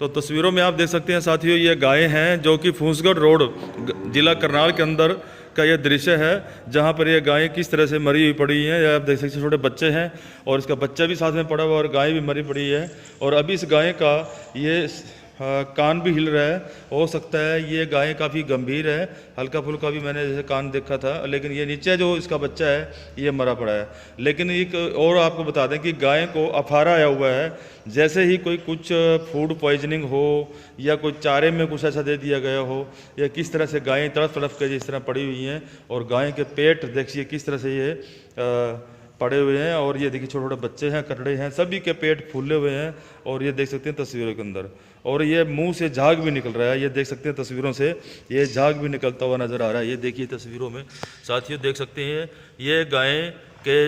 तो तस्वीरों में आप देख सकते हैं साथियों, ये गायें हैं जो कि फूसगढ़ रोड जिला करनाल के अंदर का ये दृश्य है, जहाँ पर ये गायें किस तरह से मरी हुई पड़ी हैं। या आप देख सकते हैं छोटे बच्चे हैं और इसका बच्चा भी साथ में पड़ा हुआ और गाय भी मरी पड़ी है। और अभी इस गाय का ये कान भी हिल रहा है, हो सकता है ये गाय काफ़ी गंभीर है। हल्का फुल्का भी मैंने जैसे कान देखा था, लेकिन ये नीचे जो इसका बच्चा है ये मरा पड़ा है। लेकिन एक और आपको बता दें कि गाय को अफारा आया हुआ है, जैसे ही कोई कुछ फूड पॉइजनिंग हो या कोई चारे में कुछ ऐसा दे दिया गया हो, या किस तरह से गायें तड़फ तड़फ के जिस तरह पड़ी हुई हैं। और गाय के पेट देखिए किस तरह से ये पड़े हुए हैं। और ये देखिए छोटे छोटे बच्चे हैं, कटड़े हैं, सभी के पेट फूले हुए हैं। और ये देख सकते हैं तस्वीरों के अंदर, और ये मुंह से झाग भी निकल रहा है। ये देख सकते हैं तस्वीरों से, ये झाग भी निकलता हुआ नज़र आ रहा है। ये देखिए तस्वीरों में साथियों देख सकते हैं, ये गाय के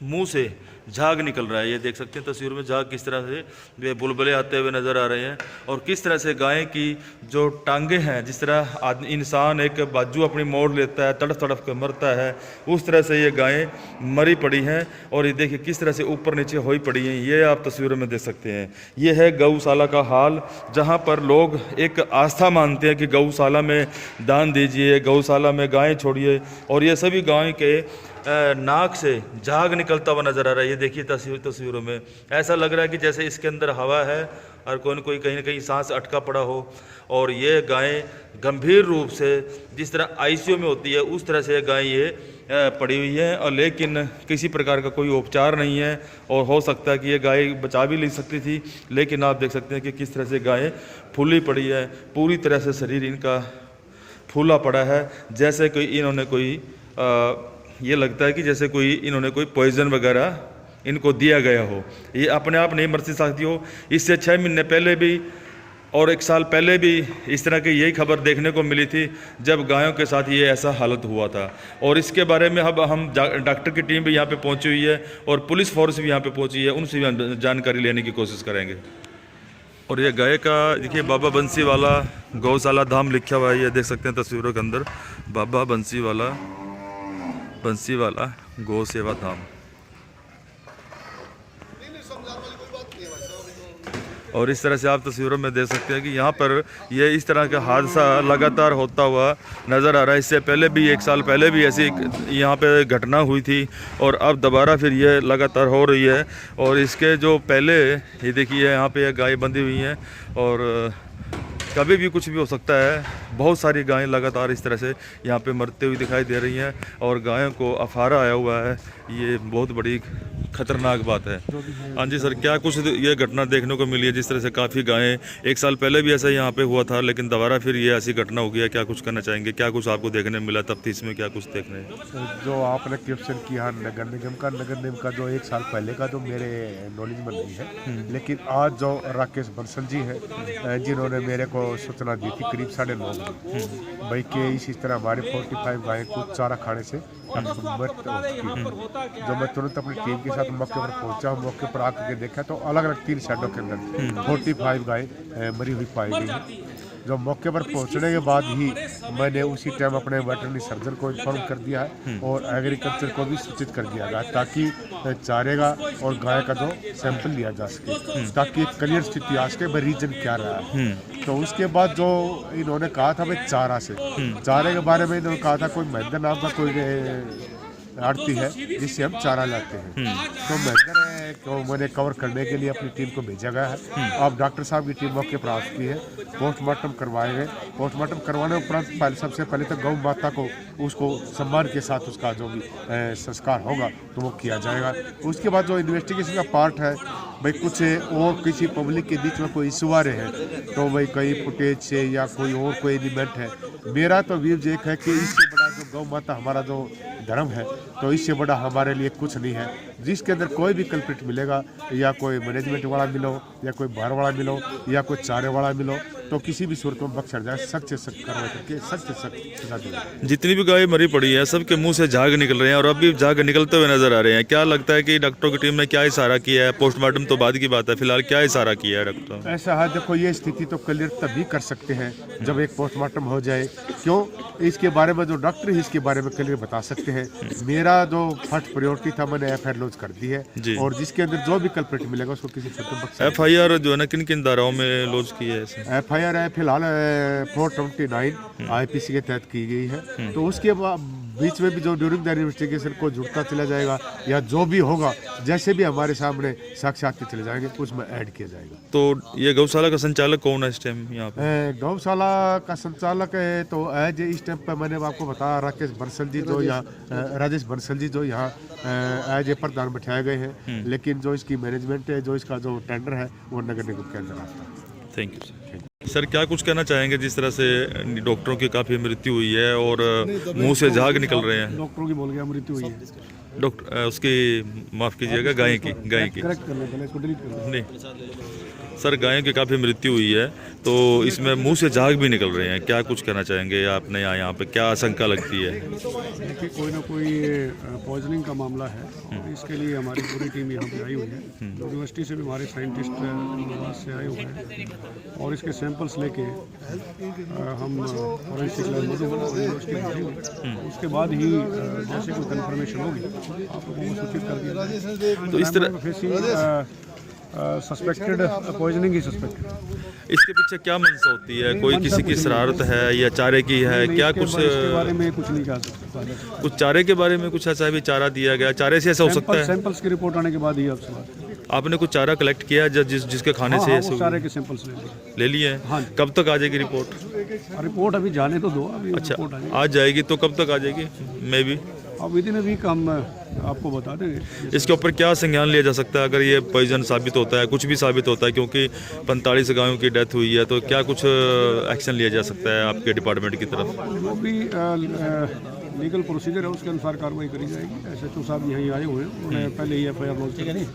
मुंह से झाग निकल रहा है। ये देख सकते हैं तस्वीर में झाग किस तरह से वे बुलबुले आते हुए नज़र आ रहे हैं। और किस तरह से गाय की जो टांगे हैं, जिस तरह इंसान एक बाजू अपनी मोड़ लेता है, तड़फ तड़फ कर मरता है, उस तरह से ये गायें मरी पड़ी हैं। और ये देखिए किस तरह से ऊपर नीचे हुई पड़ी हैं, ये आप तस्वीरों में देख सकते हैं। ये है गौशाला का हाल, जहाँ पर लोग एक आस्था मानते हैं कि गौशाला में दान दीजिए, गौशाला में गायें छोड़िए। और ये सभी गाय के नाक से झाग निकलता हुआ नज़र आ रहा है। ये देखिए तस्वीरों में ऐसा लग रहा है कि जैसे इसके अंदर हवा है और कोई न कोई कहीं ना कहीं सांस अटका पड़ा हो। और ये गायें गंभीर रूप से जिस तरह आईसीयू में होती है उस तरह से गाय ये पड़ी हुई है, और लेकिन किसी प्रकार का कोई उपचार नहीं है। और हो सकता है कि ये गाय बचा भी ले सकती थी, लेकिन आप देख सकते हैं कि किस तरह से गायें फूली पड़ी है, पूरी तरह से शरीर इनका फूला पड़ा है, जैसे कोई इन्होंने कोई ये लगता है कि जैसे कोई इन्होंने कोई पॉइजन वगैरह इनको दिया गया हो। ये अपने आप नहीं मर सकती हो। इससे 6 महीने पहले भी और 1 साल पहले भी इस तरह की यही खबर देखने को मिली थी, जब गायों के साथ ये ऐसा हालत हुआ था। और इसके बारे में अब हम डॉक्टर की टीम भी यहाँ पे पहुँची हुई है और पुलिस फोर्स भी यहाँ पे पहुँची है, उनसे भी हम जानकारी लेने की कोशिश करेंगे। और ये गाय का देखिए बाबा बंसी वाला गौशाला धाम लिखा हुआ है, ये देख सकते हैं तस्वीरों के अंदर, बाबा बंसी वाला गौ सेवा धाम। और इस तरह से आप तस्वीरों में देख सकते हैं कि यहाँ पर ये इस तरह का हादसा लगातार होता हुआ नज़र आ रहा है। इससे पहले भी 1 साल पहले भी ऐसी यहाँ पे घटना हुई थी, और अब दोबारा फिर ये लगातार हो रही है। और इसके जो पहले ये देखिए यहाँ पे गाय बंधी हुई हैं, और कभी भी कुछ भी हो सकता है। बहुत सारी गायें लगातार इस तरह से यहाँ पे मरते हुए दिखाई दे रही हैं, और गायों को अफारा आया हुआ है। ये बहुत बड़ी खतरनाक बात है। हाँ जी सर, क्या कुछ ये घटना देखने को मिली है, जिस तरह से काफ़ी गायें 1 साल पहले भी ऐसा यहाँ पे हुआ था, लेकिन दोबारा फिर ये ऐसी घटना हो गया, क्या कुछ करना चाहेंगे? क्या कुछ आपको देखने मिला तफ्तीश में, क्या कुछ देखने? जो आपने क्वेश्चन किया नगर निगम का जो 1 साल पहले का जो मेरे नॉलेज में नहीं है, लेकिन आज जो राकेश बंसल जी हैं जिन्होंने मेरे को सूचना दी थी करीब 9:30 बजे भाई के इसी तरह हमारे 45 गायें को चारा खाने से मृत हो चुकी। जो मैं तुरंत अपनी टीम के साथ मौके पर पहुंचा, मौके पर आकर के देखा तो अलग अलग 3 शेडों के अंदर 45 गायें मरी हुई पाई गई। जो मौके पर पहुंचने के बाद ही मैंने उसी टाइम अपने वेटरनरी सर्जन को इन्फॉर्म कर दिया है और एग्रीकल्चर को भी सूचित कर दिया गया, ताकि चारे का और गाय का जो सैंपल लिया जा सके, ताकि एक क्लियर स्थिति आ सके भाई रीजन क्या रहा है। तो उसके बाद जो इन्होंने कहा था भाई चारे के बारे में इन्होंने कहा था कोई महेंद्र नाम का कोई आड़ती है जिससे हम चारा लाते हैं। तो महेंद्र को मैंने कवर करने के लिए अपनी टीम को भेजा गया है। अब डॉक्टर साहब की टीम मौके पर आ चुकी है, पोस्टमार्टम करवाएंगे। पोस्टमार्टम करवाने उपरांत सबसे पहले तो गौ माता को उसको सम्मान के साथ उसका जो भी संस्कार होगा तो वो किया जाएगा। उसके बाद जो इन्वेस्टिगेशन का पार्ट है भाई, कुछ और किसी पब्लिक के बीच में कोई इशू आ रहे हैं तो भाई कई फुटेज से या कोई और कोई एलिमेंट है। मेरा तो व्यूज एक है कि इससे बड़ा जो गौ माता हमारा जो धर्म है, तो इससे बड़ा हमारे लिए कुछ नहीं है। जिसके अंदर कोई भी कल्प्रिट मिलेगा, या कोई मैनेजमेंट वाला मिलो, या कोई बाहर वाला मिलो, या कोई चारे वाला मिलो, तो किसी भी सूरत में बख्शा जाए, सख्त से सख्त कार्रवाई करके सख्त से सख्त सजा देंगे। जितनी भी गाय मरी पड़ी है सबके मुंह से झाग निकल रहे हैं, और अभी झाग निकलते हुए नजर आ रहे हैं। क्या लगता है कि डॉक्टरों की टीम ने क्या इशारा किया है? पोस्टमार्टम तो बाद की बात है, फिलहाल क्या इशारा किया है डॉक्टर? ऐसा है, देखो ये स्थिति तो क्लियर तभी कर सकते हैं जब एक पोस्टमार्टम हो जाए। क्यों? इसके बारे में जो डॉक्टर है इसके बारे में क्लियर बता सकते हैं। हैं। मेरा जो फर्स्ट प्रायोरिटी था, मैंने FIR लॉन्च कर दी जी। है और जिसके अंदर जो भी कल्प्रिट मिलेगा उसको किसी छुट्टी बख्श। FIR जो है ना किन किन धाराओं में लॉन्च की है ऐसे? FIR है फिलहाल 429 IPC के तहत की गई है। तो उसके बीच में भी जो ड्यूरिंग द इन्वेस्टिगेशन को जुड़ता चला जाएगा या जो भी होगा, जैसे भी हमारे सामने साक्ष्य आते चले जाएंगे, उसमें ऐड किया जाएगा। तो ये गौशाला का संचालक कौन है इस टाइम यहाँ पे? गौशाला का संचालक है तो एज इस टाइम पर मैंने आपको बताया राकेश बंसल जी जो यहाँ राजेश बंसल जी जो यहाँ एज ए प्रधान बैठाए गए हैं, लेकिन जो इसकी मैनेजमेंट है, जो इसका जो टेंडर है, वो नगर निगम के अंदर आता है। Thank you sir. क्या कुछ कहना चाहेंगे जिस तरह से डॉक्टरों की काफ़ी मृत्यु हुई है और मुंह से झाग निकल रहे हैं? डॉक्टरों की बोल गया मृत्यु हुई है। डॉक्टर उसकी माफ़ कीजिएगा, गाय की करेक्ट कर ले, पहले इसको डिलीट कर ले। नहीं सर, गायों की काफ़ी मृत्यु हुई है तो इसमें मुंह से झाग भी निकल रहे हैं, क्या कुछ कहना चाहेंगे आपने? यहाँ पे क्या आशंका लगती है? देखिए, कोई ना कोई पॉइजनिंग का मामला है और इसके लिए हमारी पूरी टीम यहाँ पे आई हुई है। यूनिवर्सिटी से भी हमारे साइंटिस्ट वहाँ से आए हुए हैं और इसके सैंपल्स लेके हम फॉरेंसिक लैब मधुबन यूनिवर्सिटी में भेजेंगे। उसके बाद ही जैसे कोई कन्फर्मेशन होगी आप लोगों को सूचित कर दिया जाएगा। तो इस तरह सस्पेक्टेड पॉइजनिंग ही सस्पेक्टेड। इसके पीछे क्या मंशा होती है? कोई किसी की शरारत है या चारे की है? क्या कुछ इसके बारे में कुछ नहीं कह सकता। कुछ चारे के बारे में कुछ ऐसा भी चारा दिया गया? चारे से ऐसा हो सकता है? सैंपल्स की रिपोर्ट आने के बाद ही आपसे बात। आपने कुछ चारा कलेक्ट किया जिसके खाने से ऐसे सारे के सैंपल्स ले लिए हैं? हाँ। कब तक आ जाएगी रिपोर्ट? रिपोर्ट अभी जाने तो दो, अभी अच्छा, रिपोर्ट आएगी। आज जाएगी तो कब तक आ जाएगी? मे भी अब विद इन अ वीक हम आपको बता देंगे। इसके ऊपर क्या संज्ञान लिया जा सकता है अगर ये पॉइजन साबित होता है, कुछ भी साबित होता है? क्योंकि 45 गायों की डेथ हुई है, तो क्या कुछ एक्शन लिया जा सकता है आपके डिपार्टमेंट की तरफ? जो भी लीगल प्रोसीजर है उसके अनुसार कार्रवाई करी जाएगी। SHO साहब यहीं आए हुए हैं, उन्होंने पहले ही FIR लॉन्च कर दी।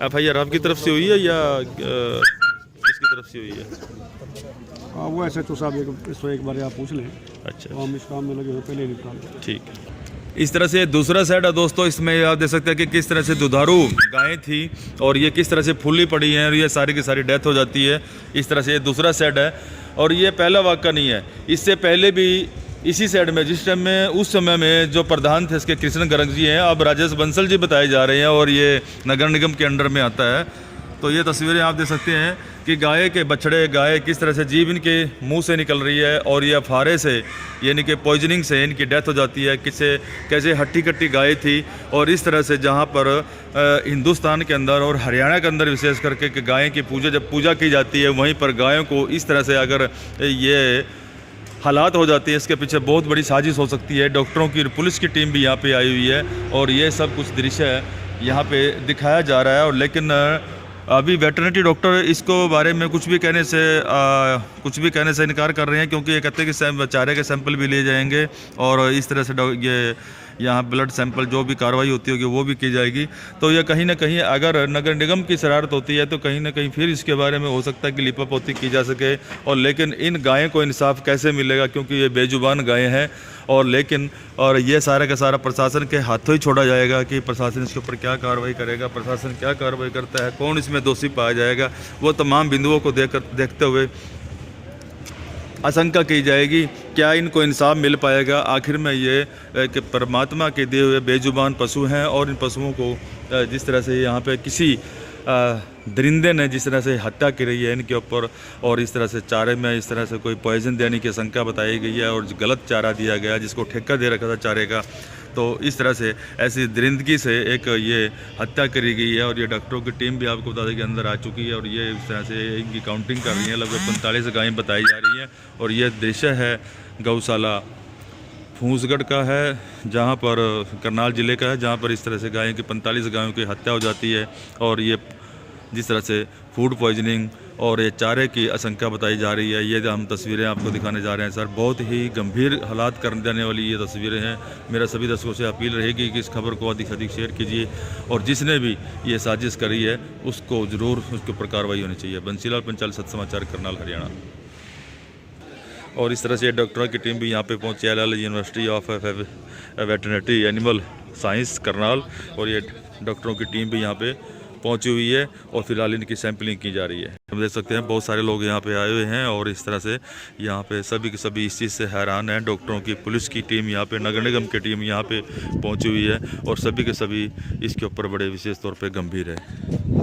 FIR आपकी तरफ से हुई है या किसकी तरफ से हुई है? हाँ, वो SHO साहब इसको एक बार आप पूछ लें। अच्छा, तो हम इस काम में लगे हुए पहले ही निपटा लें। ठीक है। इस तरह से दूसरा सेट है दोस्तों, इसमें आप देख सकते हैं कि किस तरह से दुधारू गायें थी और ये किस तरह से फूली पड़ी हैं और ये सारी की सारी डेथ हो जाती है। इस तरह से ये दूसरा सेट है और ये पहला वाक़या नहीं है। इससे पहले भी इसी सेट में जिस टाइम में उस समय में जो प्रधान थे इसके कृष्ण गर्ग जी हैं, अब राजेश बंसल जी बताए जा रहे हैं और ये नगर निगम के अंडर में आता है। तो ये तस्वीरें आप देख सकते हैं कि गाय के बछड़े, गाय किस तरह से जीव इनके मुंह से निकल रही है और ये अफारे से यानी कि पॉइजनिंग से इनकी डेथ हो जाती है। कैसे हट्टी कट्टी गाय थी और इस तरह से जहाँ पर हिंदुस्तान के अंदर और हरियाणा के अंदर विशेष करके कि गाय की जब पूजा की जाती है, वहीं पर गायों को इस तरह से अगर ये हालात हो जाती है, इसके पीछे बहुत बड़ी साजिश हो सकती है। डॉक्टरों की, पुलिस की टीम भी यहाँ पे आई हुई है और ये सब कुछ दृश्य यहाँ पे दिखाया जा रहा है। और लेकिन अभी वेटरनरी डॉक्टर इसको बारे में कुछ भी कहने से इनकार कर रहे हैं, क्योंकि ये कहते हैं कि चारे के सैंपल भी लिए जाएंगे और इस तरह से ये यहाँ ब्लड सैंपल जो भी कार्रवाई होती होगी वो भी की जाएगी। तो ये कहीं ना कहीं अगर नगर निगम की शरारत होती है तो कहीं ना कहीं फिर इसके बारे में हो सकता है कि लिपापोती की जा सके। और लेकिन इन गायों को इंसाफ कैसे मिलेगा, क्योंकि ये बेजुबान गायें हैं। और ये सारा का सारा प्रशासन के हाथों ही छोड़ा जाएगा कि प्रशासन इसके ऊपर क्या कार्रवाई करेगा, प्रशासन क्या कार्रवाई करता है, कौन इसमें दोषी पाया जाएगा, वो तमाम बिंदुओं को देखते हुए आशंका की जाएगी क्या इनको इंसाफ मिल पाएगा। आखिर में ये कि परमात्मा के दिए हुए बेजुबान पशु हैं और इन पशुओं को जिस तरह से यहाँ पे किसी दरिंदे ने जिस तरह से हत्या की रही है इनके ऊपर और इस तरह से चारे में इस तरह से कोई पॉइजन देने की आशंका बताई गई है और गलत चारा दिया गया जिसको ठेका दे रखा था चारे का, तो इस तरह से ऐसी दरिंदगी से एक ये हत्या करी गई है। और ये डॉक्टरों की टीम भी आपको बता दें कि अंदर आ चुकी है और ये इस तरह से इनकी काउंटिंग कर रही है। लगभग 45 गायें बताई जा रही हैं और ये दृश्य है गौशाला फूसगढ़ का है, जहाँ पर करनाल ज़िले का है, जहाँ पर इस तरह से गायों की 45 गायों की हत्या हो जाती है और ये जिस तरह से फूड पॉइजनिंग और ये चारे की आशंका बताई जा रही है। ये हम तस्वीरें आपको दिखाने जा रहे हैं सर, बहुत ही गंभीर हालात कर देने वाली ये तस्वीरें हैं। मेरा सभी दर्शकों से अपील रहेगी कि इस खबर को अधिक से अधिक शेयर कीजिए और जिसने भी ये साजिश करी है उसको ज़रूर उसके ऊपर कार्रवाई होनी चाहिए। बंसीलाल पंचाल, सत्य समाचार, करनाल, हरियाणा। और इस तरह से डॉक्टरों की टीम भी यहाँ पे पहुँची, LL university of veterinary animal science Karnal, और ये डॉक्टरों की टीम भी यहाँ पे पहुंची हुई है और फिलहाल इनकी सैंपलिंग की जा रही है। हम देख सकते हैं बहुत सारे लोग यहाँ पे आए हुए हैं और इस तरह से यहाँ पे सभी के सभी इस चीज़ से हैरान हैं। डॉक्टरों की, पुलिस की टीम यहाँ पे, नगर निगम की टीम यहाँ पे पहुंची हुई है और सभी के सभी इसके ऊपर बड़े विशेष तौर पे गंभीर है।